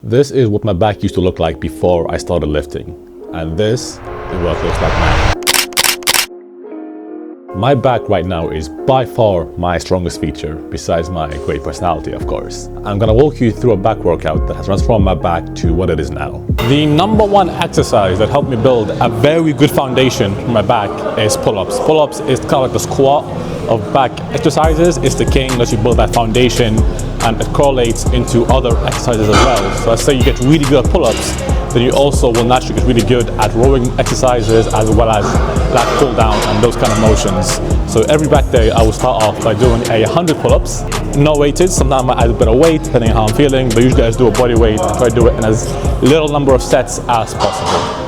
This is what my back used to look like before I started lifting, and this is what it looks like now. My back right now is by far my strongest feature, besides my great personality, of course. I'm gonna walk you through a back workout that has transformed my back to what it is now. The number one exercise that helped me build a very good foundation for my back is pull-ups. Pull-ups is kind of like the squat of back exercises. It's the king, lets you build that foundation, and it correlates into other exercises as well. So let's say you get really good at pull-ups, then you also will naturally get really good at rowing exercises as well as lat pull down and those kind of motions. So every back day I will start off by doing 100 pull-ups, no weighted. Sometimes I add a bit of weight depending on how I'm feeling, but usually I just do a body weight and try to do it in as little number of sets as possible.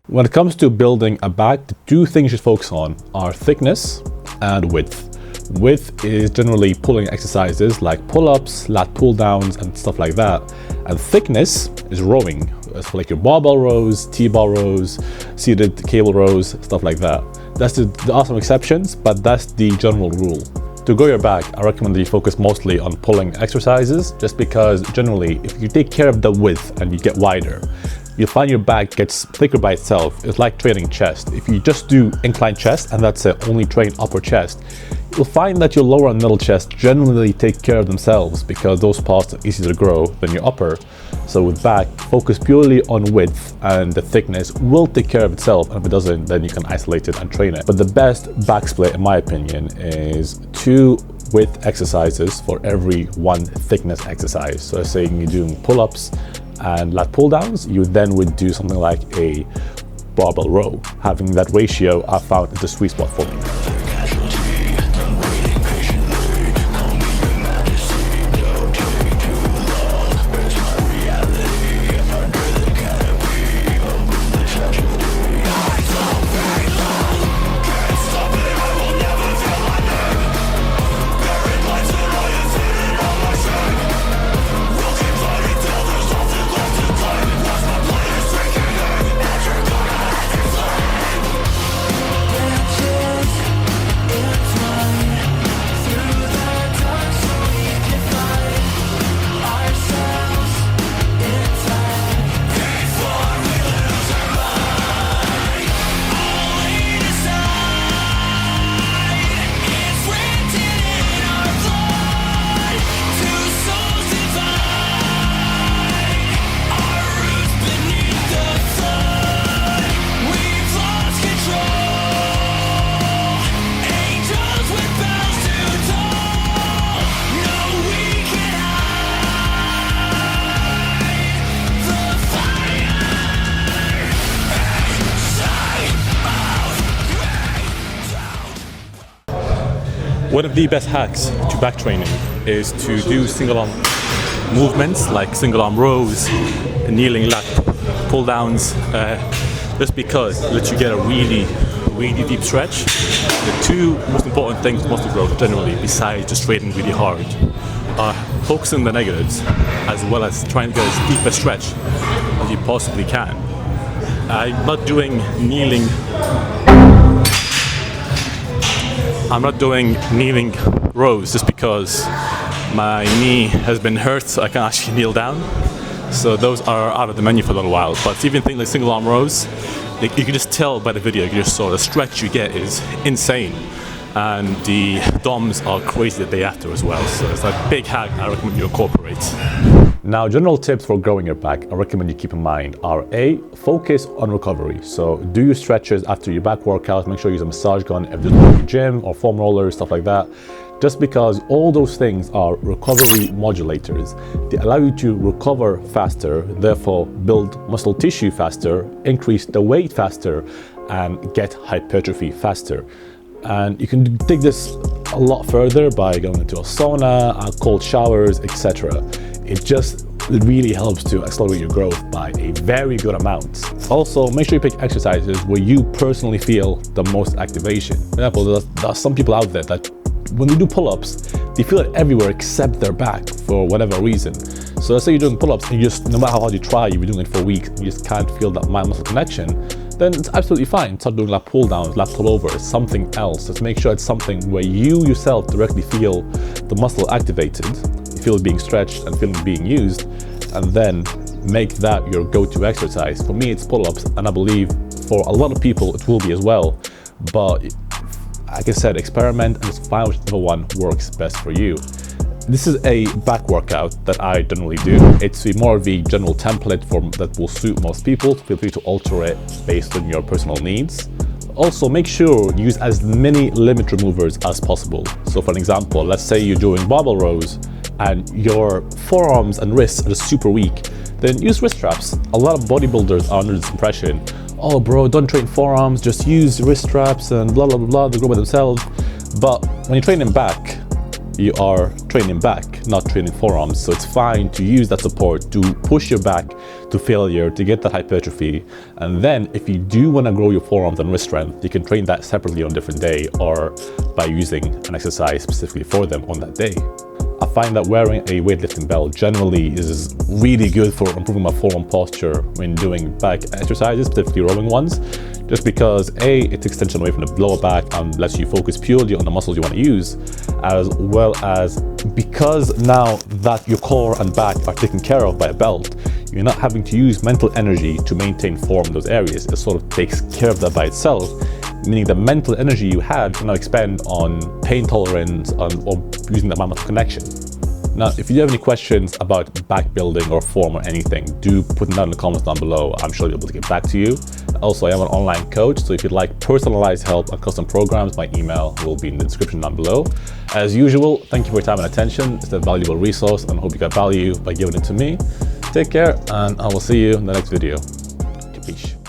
When it comes to building a back, the two things you should focus on are thickness and width. Width is generally pulling exercises like pull-ups, lat pull-downs, and stuff like that. And thickness is rowing. It's like your barbell rows, T-bar rows, seated cable rows, stuff like that. That's the awesome exceptions, but that's the general rule. To grow your back, I recommend that you focus mostly on pulling exercises, just because generally, if you take care of the width and you get wider, you'll find your back gets thicker by itself. It's like training chest. If you just do incline chest and that's it, only train upper chest, you'll find that your lower and middle chest generally take care of themselves because those parts are easier to grow than your upper. So with back, focus purely on width and the thickness will take care of itself, and if it doesn't, then you can isolate it and train it. But the best back split, in my opinion, is 2 width exercises for every 1 thickness exercise. So let's say you're doing pull-ups and lat pull downs, you then would do something like a barbell row. Having that ratio I found is the sweet spot for me. One of the best hacks to back training is to do single arm movements like single arm rows, kneeling lat pull downs, just because it lets you get a really really deep stretch. The two most important things with muscle growth generally, besides just training really hard, are focusing on the negatives as well as trying to get as deep a stretch as you possibly can. I'm not doing kneeling rows just because my knee has been hurt, so I can't actually kneel down. So those are out of the menu for a little while. But even things like single arm rows, you can just tell by the video, you just saw the stretch you get is insane. And the DOMs are crazy the day after as well. So it's a big hack I recommend you incorporate. Now, general tips for growing your back I recommend you keep in mind are A, focus on recovery. So do your stretches after your back workout, make sure you use a massage gun if there's a gym or foam rollers, stuff like that. Just because all those things are recovery modulators. They allow you to recover faster, therefore build muscle tissue faster, increase the weight faster, and get hypertrophy faster. And you can take this a lot further by going into a sauna, cold showers, etc. It just really helps to accelerate your growth by a very good amount. Also, make sure you pick exercises where you personally feel the most activation. For example, there are some people out there that when they do pull-ups, they feel it everywhere except their back for whatever reason. So let's say you're doing pull-ups and you just, no matter how hard you try, you've been doing it for weeks, and you just can't feel that mind-muscle connection, then it's absolutely fine. Start doing lat pull-downs, lat pullovers, something else. Just make sure it's something where you yourself directly feel the muscle activated, you feel it being stretched and feel it being used, and then make that your go-to exercise. For me, it's pull-ups, and I believe for a lot of people it will be as well. But like I said, experiment and just find whichever one works best for you. This is a back workout that I generally do. It's more of a general template that will suit most people. Feel free to alter it based on your personal needs. Also, make sure you use as many limit removers as possible. So for an example, let's say you're doing barbell rows and your forearms and wrists are super weak, then use wrist straps. A lot of bodybuilders are under this impression, oh bro, don't train forearms, just use wrist straps and blah, blah, blah, they grow by themselves. But when you're training back, you are training back, not training forearms. So it's fine to use that support to push your back to failure, to get that hypertrophy. And then if you do want to grow your forearms and wrist strength, you can train that separately on a different day or by using an exercise specifically for them on that day. I find that wearing a weightlifting belt generally is really good for improving my forearm posture when doing back exercises, specifically rowing ones, just because A, it takes tension away from the lower back and lets you focus purely on the muscles you want to use, as well as because now that your core and back are taken care of by a belt, you're not having to use mental energy to maintain form in those areas. It sort of takes care of that by itself, meaning the mental energy you had can now expend on pain tolerance or using the mind-muscle connection. Now, if you do have any questions about back building or form or anything, do put them down in the comments down below. I'm sure I'll be able to get back to you. Also, I am an online coach, so if you'd like personalized help and custom programs, my email will be in the description down below. As usual, thank you for your time and attention. It's a valuable resource and I hope you got value by giving it to me. Take care, and I will see you in the next video. Peace.